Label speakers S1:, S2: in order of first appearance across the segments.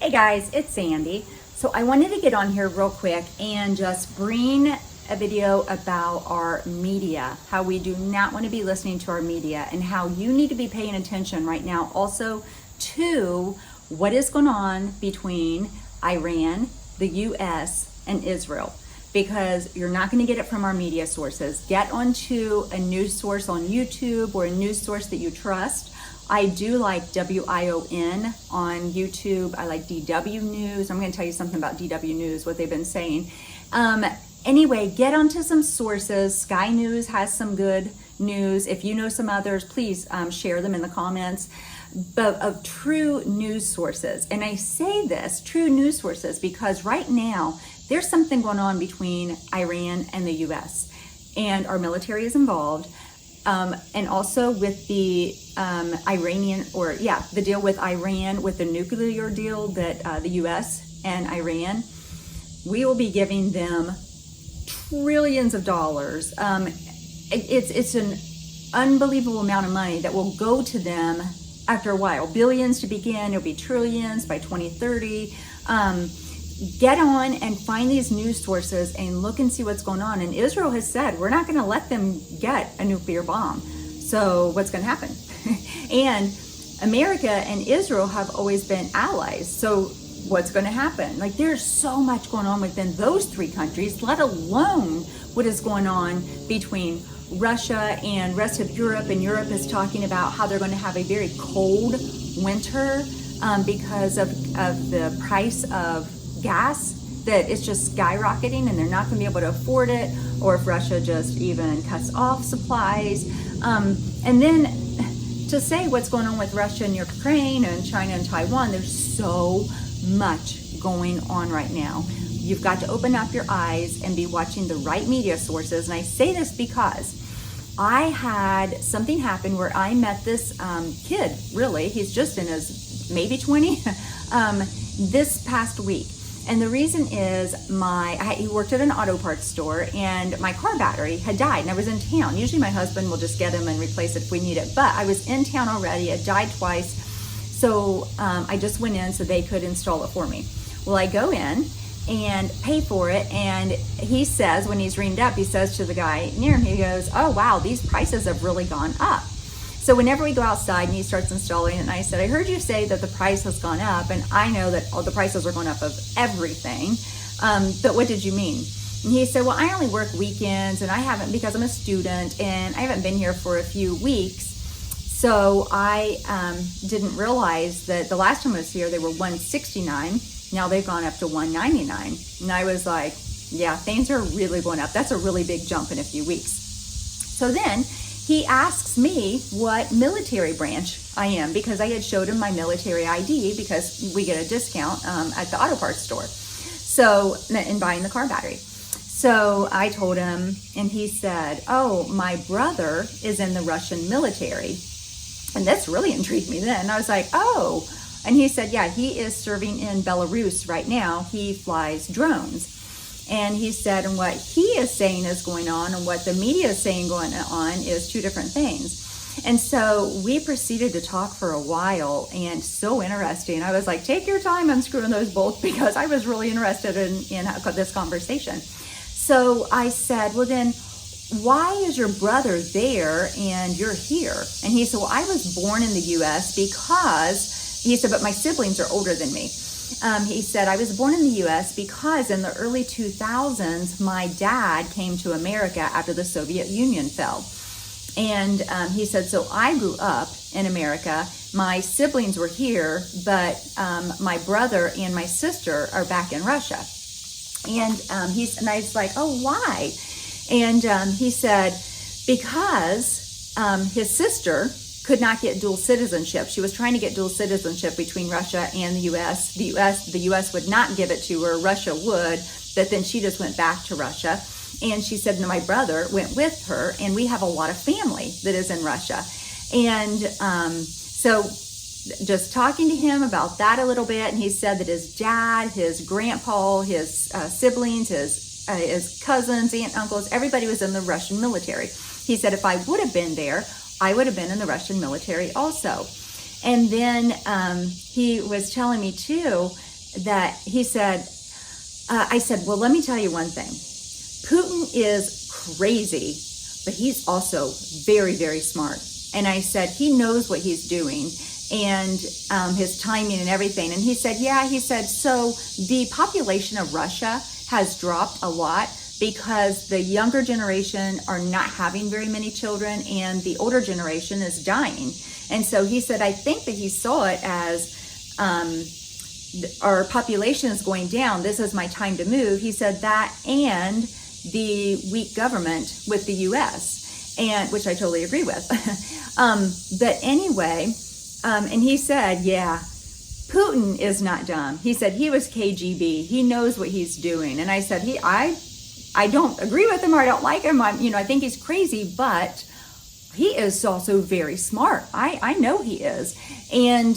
S1: Hey guys, it's Sandy. So I wanted to get on here real quick and just bring a video about our media, how we do not want to be listening to our media and how you need to be paying attention right now also to what is going on between Iran, the US, and Israel. Because you're not going to get it from our media sources. Get onto a news source on YouTube or a news source that you trust. I do like WION on YouTube. I like DW News. I'm going to tell you something about DW News, what they've been saying. Anyway, get onto some sources. Sky News has some good news. If you know some others, please share them in the comments. But of true news sources. And I say this, true news sources, because right now there's something going on between Iran and the US. And our military is involved. And also with the the deal with Iran, with the nuclear deal that the US and Iran, we will be giving them trillions of dollars. It's an unbelievable amount of money that will go to them after a while. Billions to begin, it'll be trillions by 2030. Get on and find these news sources and look and see what's going on. And Israel has said, we're not going to let them get a nuclear bomb. So what's going to happen? And America and Israel have always been allies. So what's going to happen? Like, there's so much going on within those three countries, let alone what is going on between Russia and rest of Europe. And Europe is talking about how they're going to have a very cold winter because of the price of gas, that it's just skyrocketing and they're not going to be able to afford it, or if Russia just even cuts off supplies. And then to say what's going on with Russia and Ukraine and China and Taiwan, there's so much going on right now. You've got to open up your eyes and be watching the right media sources. And I say this because I had something happen where I met this kid, really, he's just in his maybe 20, this past week. And the reason is he worked at an auto parts store and my car battery had died and I was in town. Usually my husband will just get him and replace it if we need it, but I was in town already. It died twice. So I just went in so they could install it for me. Well, I go in and pay for it. And he says, when he's ringed up, he says to the guy near him, he goes, "Oh, wow, these prices have really gone up." So whenever we go outside and he starts installing it, and I said, "I heard you say that the price has gone up, and I know that all the prices are going up of everything, but what did you mean?" And he said, "Well, I only work weekends, and I haven't, because I'm a student, and I haven't been here for a few weeks, so I didn't realize that the last time I was here, they were $169. Now they've gone up to $199. And I was like, yeah, things are really going up. That's a really big jump in a few weeks. So then he asks me what military branch I am, because I had showed him my military ID because we get a discount at the auto parts store. So, in buying the car battery. So I told him, and he said, "Oh, my brother is in the Russian military." And this really intrigued me then. I was like, "Oh." And he said, "Yeah, he is serving in Belarus right now. He flies drones." And he said, and what he is saying is going on and what the media is saying going on is two different things. And so we proceeded to talk for a while, and so interesting. I was like, take your time unscrewing those bolts, because I was really interested in this conversation. So I said, "Well, then why is your brother there and you're here?" And he said, "Well, I was born in the US because," he said, "but my siblings are older than me." He said, "I was born in the US because in the early 2000s, my dad came to America after the Soviet Union fell." And he said, "So I grew up in America. My siblings were here, but my brother and my sister are back in Russia." And I was like, "Oh, why?" And he said, because his sister could not get dual citizenship. She was trying to get dual citizenship between Russia and the US. The US would not give it to her. Russia would, but then she just went back to Russia. And she said, "No, my brother went with her, and we have a lot of family that is in Russia." And so just talking to him about that a little bit, and he said that his dad, his grandpa, his siblings, his cousins, aunt, uncles, everybody was in the Russian military. He said, "If I would have been there, I would have been in the Russian military also." And then he was telling me too that he said, I said, well, let me tell you one thing. Putin is crazy, but he's also very, very smart. And I said, he knows what he's doing and his timing and everything. And he said, yeah, he said, so the population of Russia has dropped a lot because the younger generation are not having very many children and the older generation is dying. And so he said, I think that he saw it as our population is going down. This is my time to move. He said that, and the weak government with the U.S., and which I totally agree with. But anyway, and he said, yeah, Putin is not dumb. He said he was KGB. He knows what he's doing. And I said, I don't agree with him, or I don't like him. I think he's crazy, but he is also very smart. I know he is. And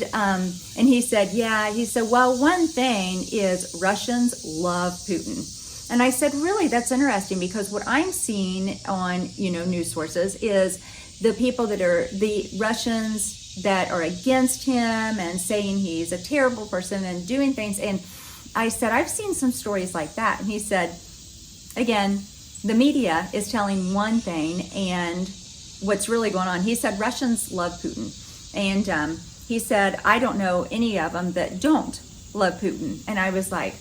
S1: he said, yeah, he said, well, one thing is Russians love Putin. And I said, really, that's interesting, because what I'm seeing on, news sources is the people that are the Russians that are against him and saying he's a terrible person and doing things. And I said, I've seen some stories like that. And he said, again, the media is telling one thing and what's really going on. He said, Russians love Putin. And he said, I don't know any of them that don't love Putin. And I was like,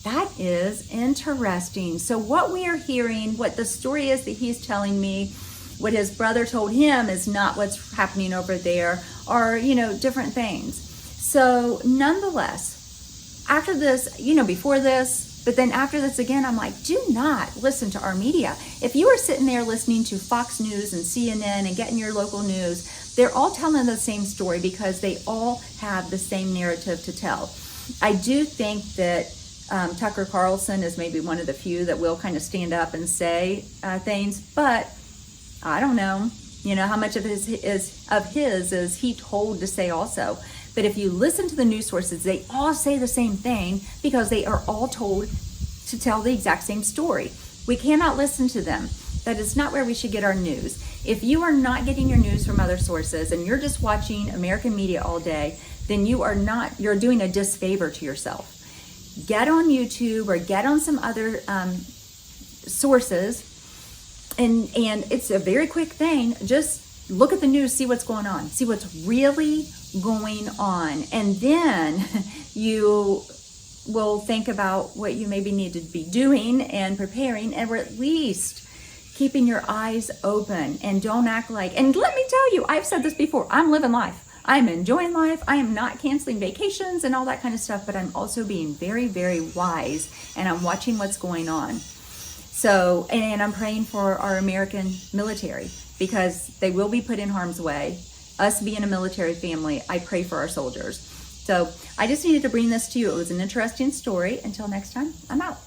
S1: that is interesting. So what we are hearing, what the story is that he's telling me, what his brother told him is not what's happening over there, or, different things. So nonetheless, after this, before this, but then after this again, I'm like, do not listen to our media. If you are sitting there listening to Fox News and CNN and getting your local news, they're all telling the same story because they all have the same narrative to tell. I do think that Tucker Carlson is maybe one of the few that will kind of stand up and say things, but I don't know, how much of his is he told to say also. But if you listen to the news sources, they all say the same thing because they are all told to tell the exact same story. We cannot listen to them. That is not where we should get our news. If you are not getting your news from other sources and you're just watching American media all day, then you're doing a disfavor to yourself. Get on YouTube or get on some other sources, and it's a very quick thing. Just look at the news, see what's going on, see what's really going on, and then you will think about what you maybe need to be doing and preparing, and or at least keeping your eyes open. And don't act like, and let me tell you, I've said this before, I'm living life. I'm enjoying life. I am not canceling vacations and all that kind of stuff, but I'm also being very, very wise, and I'm watching what's going on. So, and I'm praying for our American military because they will be put in harm's way. Us being a military family, I pray for our soldiers. So I just needed to bring this to you. It was an interesting story. Until next time, I'm out.